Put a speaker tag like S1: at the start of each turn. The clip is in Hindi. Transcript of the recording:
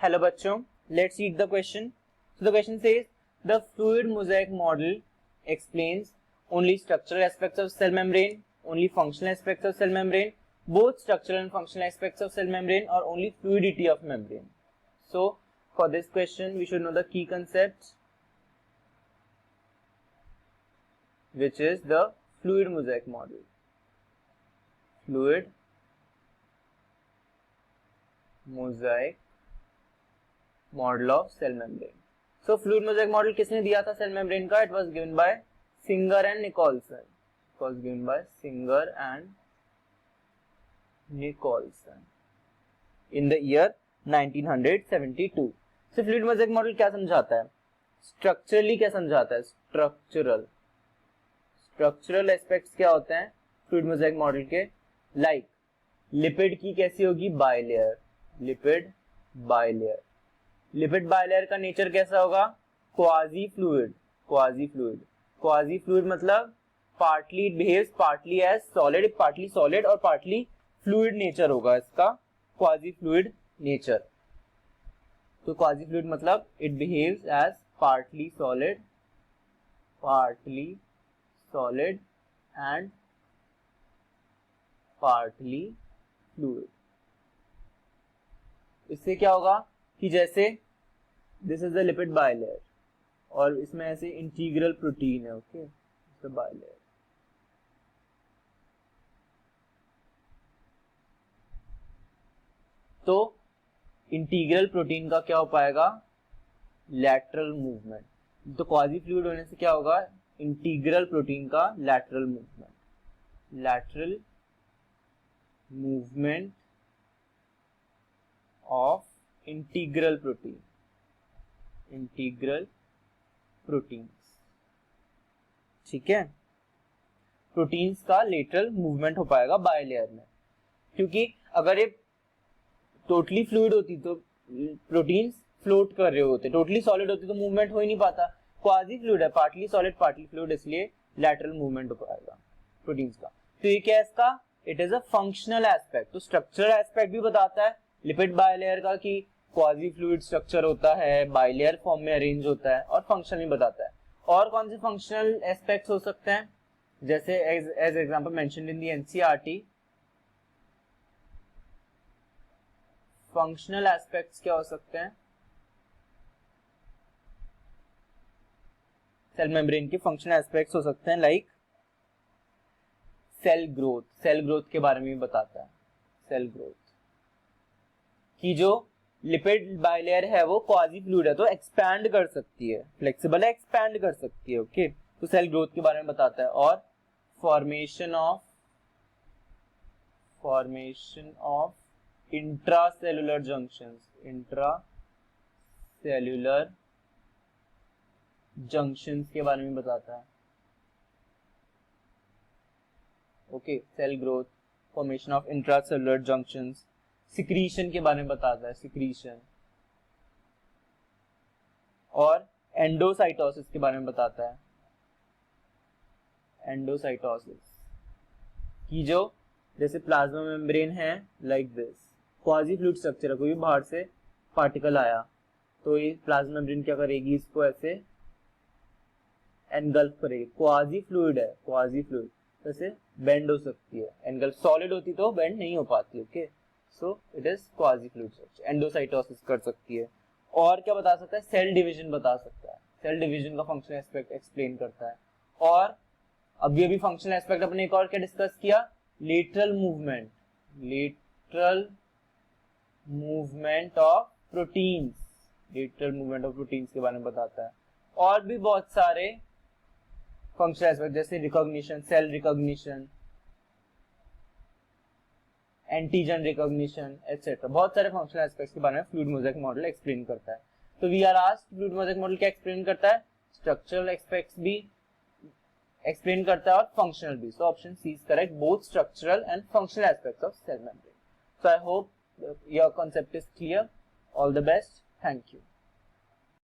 S1: Hello बच्चों, let's read the question. So the question says the fluid mosaic model explains only structural aspects of cell membrane, only functional aspects of cell membrane, both structural and functional aspects of cell membrane, or only fluidity of membrane. So for this question we should know the key concepts, which is the fluid mosaic model. Fluid mosaic model of cell membrane. So fluid mosaic model किसने दिया था cell membrane का? It was given by Singer and Nicholson. It was given by Singer and Nicholson in the year 1972. So fluid mosaic model क्या समझाता है? Structurally क्या समझाता है? Structural aspects क्या होते हैं fluid mosaic model के? Like लिपिड की कैसी होगी? बाइलेयर. लिपिड बाइलेयर का नेचर कैसा होगा? क्वाजी फ्लूइड मतलब partly it behaves partly as solid, partly solid और पार्टली फ्लूइड नेचर होगा इसका, क्वाजी फ्लूइड नेचर. तो क्वाजी फ्लूइड मतलब it behaves as partly solid and partly fluid. इससे क्या होगा कि जैसे this is the lipid bilayer और इसमें ऐसे इंटीग्रल प्रोटीन है. Okay, bilayer. तो इंटीग्रल प्रोटीन का क्या हो पाएगा? Lateral movement. तो क्वाजी फ्लूइड होने से क्या होगा? इंटीग्रल प्रोटीन का lateral movement of integral proteins. ठीक है, प्रोटीन्स का लेटरल मूवमेंट हो पाएगा बाइलेयर में. क्योंकि अगर ये टोटली फ्लूइड होती तो प्रोटीन्स फ्लोट कर रहे होते, टोटली सॉलिड होती तो मूवमेंट हो ही नहीं पाता. क्वाजी फ्लूइड है, पार्टली सॉलिड पार्टली फ्लूइड, इसलिए लैटरल मूवमेंट हो पाएगा प्रोटीन्स का. तो ये क्या है इसका? It is a functional aspect. तो स्ट्रक्चरल एस्पेक्ट भी बताता है लिपिड बाइलेयर का कि क्वाजी फ्लूइड स्ट्रक्चर होता है, बाइलेयर फॉर्म में अरेंज होता है, और फंक्शन भी बताता है. और कौन से फंक्शनल एस्पेक्ट्स हो सकते हैं? जैसे as example mentioned in the NCERT. Functional aspects क्या हो सकते हैं? सेल मेम्ब्रेन के फंक्शनल एस्पेक्ट्स हो सकते हैं लाइक सेल ग्रोथ के बारे में भी बताता है. सेल ग्रोथ कि जो लिपिड बाइलेयर है वो क्वाजी फ्लूइड है तो एक्सपैंड कर सकती है, फ्लेक्सिबल है, एक्सपैंड कर सकती है. ओके, तो सेल ग्रोथ के बारे में बताता है. और फॉर्मेशन ऑफ इंट्रासेल्युलर जंक्शंस के बारे में बताता है. Okay, cell growth, formation of intracellular junctions. Secretion के बारे में बताता है, सिक्रीशन. और एंडोसाइटोसिस के बारे में बताता है. एंडोसाइटोसिस कि जो जैसे प्लाज्मा मेम्ब्रेन है like this, quasi fluid structure है, कोई भी बाहर से पार्टिकल आया तो ये प्लाज्मा मेम्ब्रेन क्या करेगी? इसको ऐसे एनगल्फ करेगी. क्वाजी फ्लूइड है, जैसे बेंड हो सकती है. एनगल्फ सॉलिड होती तो बेंड नहीं हो पाती. Okay, so it is quasi fluid structure. Endocytosis कर सकती है. और क्या बता सकता है? सेल डिवीजन बता सकता है. सेल डिवीजन का फंक्शनल एस्पेक्ट एक्सप्लेन करता है. और अभी फंक्शनल एस्पेक्ट अपने एक और क्या डिस्कस किया? लेटरल मूवमेंट ऑफ प्रोटीन्स के बारे में बताता है. और भी बहुत सारे फंक्शनल एस्पेक्ट जैसे recognition, cell recognition, antigen recognition etcetera. बहुत सारे फंक्शनल एस्पेक्ट्स के बारे में फ्लूइड मोज़ेक मॉडल एक्सप्लेन करता है. तो we are asked fluid mosaic model क्या एक्सप्लेन करता है? स्ट्रक्चरल एस्पेक्ट्स भी एक्सप्लेन करता है और फंक्शनल भी. So option C is correct, both structural and functional aspects of cell membrane. So I hope your concept is clear. All the best. Thank you.